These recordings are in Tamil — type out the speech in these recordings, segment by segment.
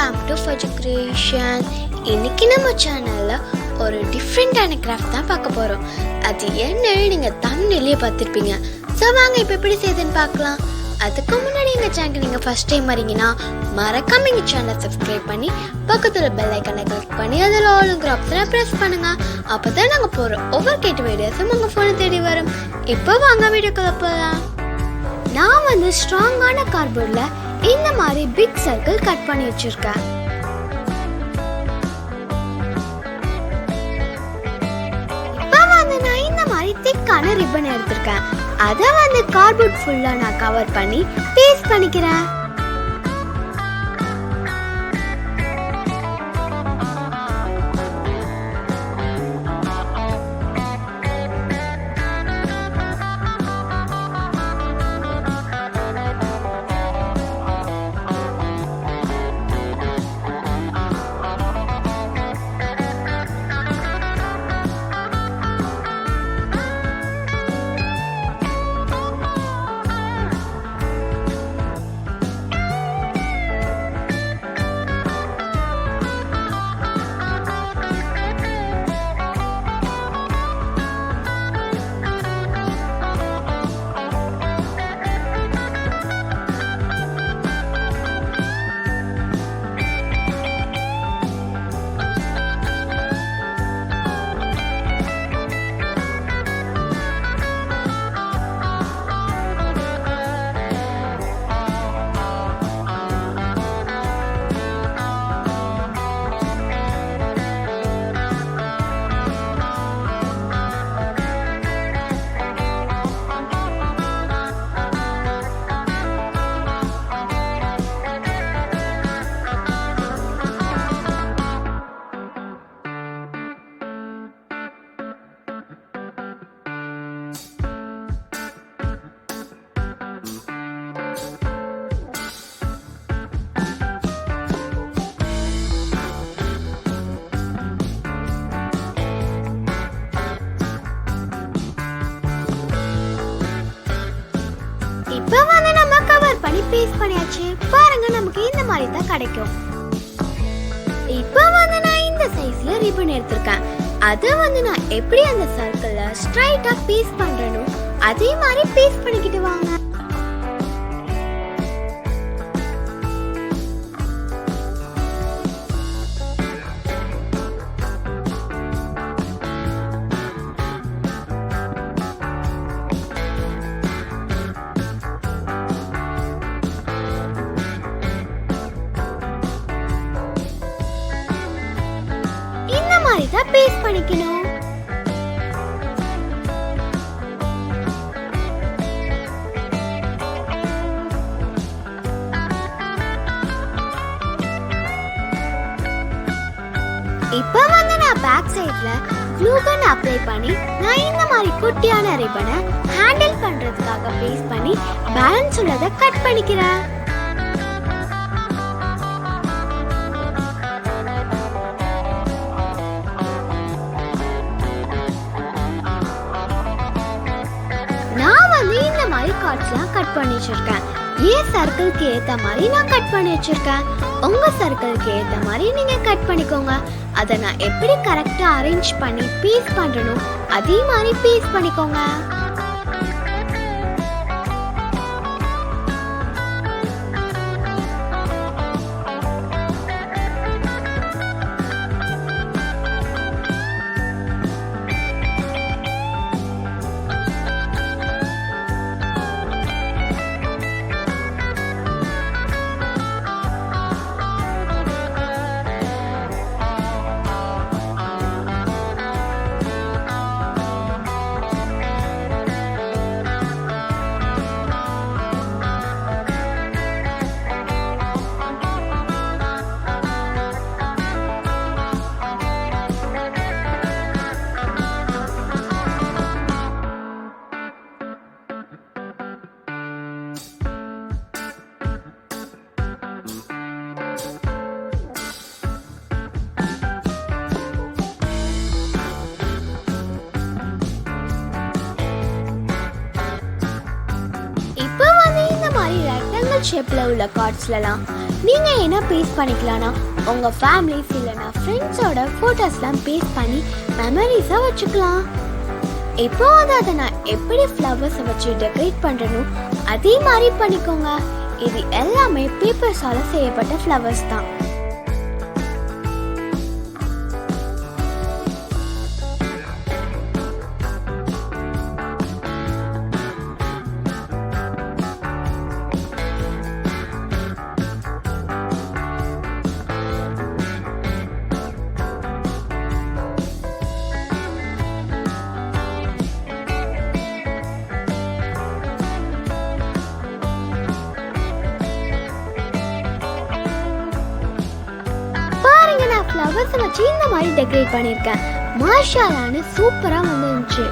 Welcome to Fajr creation. இன்னைக்கு நம்ம சேனல்ல ஒரு டிஃப்ரெண்டான கிராஃப்ட் தான் பார்க்க போறோம். அது என்னன்னு நீங்க தம்ப்நெயிலே பார்த்திருப்பீங்க. ஸோ வாங்க இப்போ எப்படி செய்யுதுன்னு பார்க்கலாம். அதுக்கு முன்னாடி எங்கள் சேனல் நீங்கள் ஃபர்ஸ்ட் டைம் வரீங்கன்னா மறக்காம எங்கள் சேனலை சப்ஸ்கிரைப் பண்ணி பக்கத்தில் பெல் ஐக்கனை கிளிக் பண்ணி அதில் ஆளுங்கிற ஆப்ஷனை ப்ரெஸ் பண்ணுங்க. அப்போ தான் நாங்கள் போகிற ஒவ்வொரு கேட்டு வீடியோஸும் உங்கள் ஃபோனை தேடி வரும். இப்போ வாங்க வீடியோக்குள்ள போகலாம். நான் ஸ்ட்ராங்கான கார்ட்போர்டில் இந்த மாதிரி பிக் சர்க்கிள் கட் பண்ணி வச்சிருக்கேன். இப்போ நான் இந்த மாதிரி திக்கான ரிப்பன் எடுத்திருக்கேன். அதை கார்ட்போர்ட் ஃபுல்லா நான் கவர் பண்ணி பேஸ்ட் பண்ணிக்கிறேன். இப்போ நம்ம கவர் பண்ணி பேஸ்ட் பண்ணியாச்சு. பாருங்க, நமக்கு இந்த மாதிரி தான் கிடைக்கும். இப்போ நான் இந்த சைஸ்ல ரிப்பன் எடுத்திருக்கேன். அதை நான் எப்படி அந்த சர்க்கிள்ல ஸ்ட்ரைட்டா பேஸ்ட் பண்றேனோ அதே மாதிரி பேஸ்ட் பண்ணிக்கிட்டு வாங்க. இதை பேஸ்ட் பண்ணிக்கணும். இப்போ நான் பேக் சைடுல க்ளூ கன் அப்ளை பண்ணி நான் இந்த மாதிரி குட்டியான ரிப்பனை ஹேண்டில் பண்றதுக்காக பேஸ்ட் பண்ணி பேலன்ஸ் உள்ளதை கட் பண்ணிக்கிறேன். இந்த மாதிரி கார்ட்ஸ்லாம் கட் பண்ணி வச்சிருக்கேன். ஏன் சர்க்கிள்க்கு ஏத்த மாதிரி நான் கட் பண்ணி வச்சிருக்கேன். உங்க சர்க்கிள்க்கு ஏத்த மாதிரி நீங்க கட் பண்ணிக்கோங்க. அதை நான் எப்படி கரெக்டா அரேஞ்ச் பண்ணி பீஸ் பண்றேனோ அதே மாதிரி பீஸ் பண்ணிக்கோங்க. ரவுண்ட் ஷேப்பில் உள்ள கார்ட்ஸ்லாம் நீங்கள் என்ன பேஸ்ட் பண்ணிக்கலாம்னா உங்கள் ஃபேமிலிஸ் இல்லைனா ஃப்ரெண்ட்ஸோட ஃபோட்டோஸ்லாம் பேஸ்ட் பண்ணி மெமரிஸாக வச்சுக்கலாம். இப்போ அதை நான் எப்படி ஃப்ளவர்ஸை வச்சு டெக்கரேட் பண்ணுறனும் அதே மாதிரி பண்ணிக்கோங்க. இது எல்லாமே பேப்பர்ஸால் செய்யப்பட்ட ஃப்ளவர்ஸ் தான். ஃப்ளவர்ஸை வச்சு இந்த மாதிரி டெக்கரேட் பண்ணியிருக்கேன். மாஷாலான்னு சூப்பராக வந்துருந்துச்சு.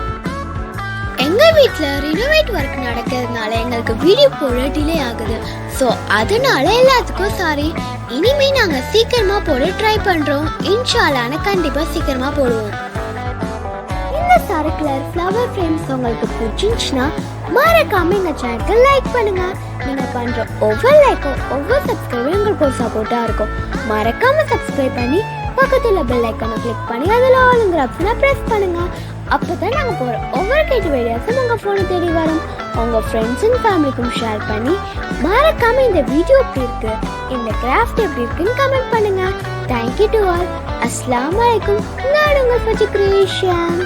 எங்கள் வீட்டில் ரினோவேட் ஒர்க் நடக்கிறதுனால எங்களுக்கு வீடியோ போட டிலே ஆகுது. ஸோ அதனால எல்லாத்துக்கும் சாரி. இனிமேல் நாங்கள் சீக்கிரமாக போட ட்ரை பண்ணுறோம். இன்ஷாலான்னு கண்டிப்பாக சீக்கிரமாக போடுவோம். இந்த சர்க்குலர் ஃப்ளவர் ஃப்ரேம்ஸ் உங்களுக்கு பிடிச்சிருந்துச்சுன்னா மறக்காம எங்கள் சேனலுக்கு லைக் பண்ணுங்க. நீங்கள் பண்ணுற ஒவ்வொரு லைக்கும் ஒவ்வொரு சப்ஸ்கிரைபும் எங்களுக்கு ஒரு சப்போர்ட்டாக இருக்கும். மறக்காம சப்ஸ்கிரைப் பண்ணி பக்கத்தில் பெல் ஐக்கானை கிளிக் பண்ணி அதில் ஆளுங்கிற ஆப்ஷனை ப்ரெஸ் பண்ணுங்க. அப்போ தான் நாங்கள் போகிற ஒவ்வொரு கேட்டு வீடியோஸும் உங்கள் ஃபோனை தேடி வரும். உங்கள் ஃப்ரெண்ட்ஸ் அண்ட் ஃபேமிலிக்கும் ஷேர் பண்ணி மறக்காம இந்த வீடியோ எப்படி இருக்கு, இந்த கிராஃப்ட் எப்படி இருக்குன்னு கமெண்ட் பண்ணுங்க. Thank you to all. அஸ்ஸலாமு அலைக்கும். நான் உங்கள் ஃபஜி கிரியேஷன்.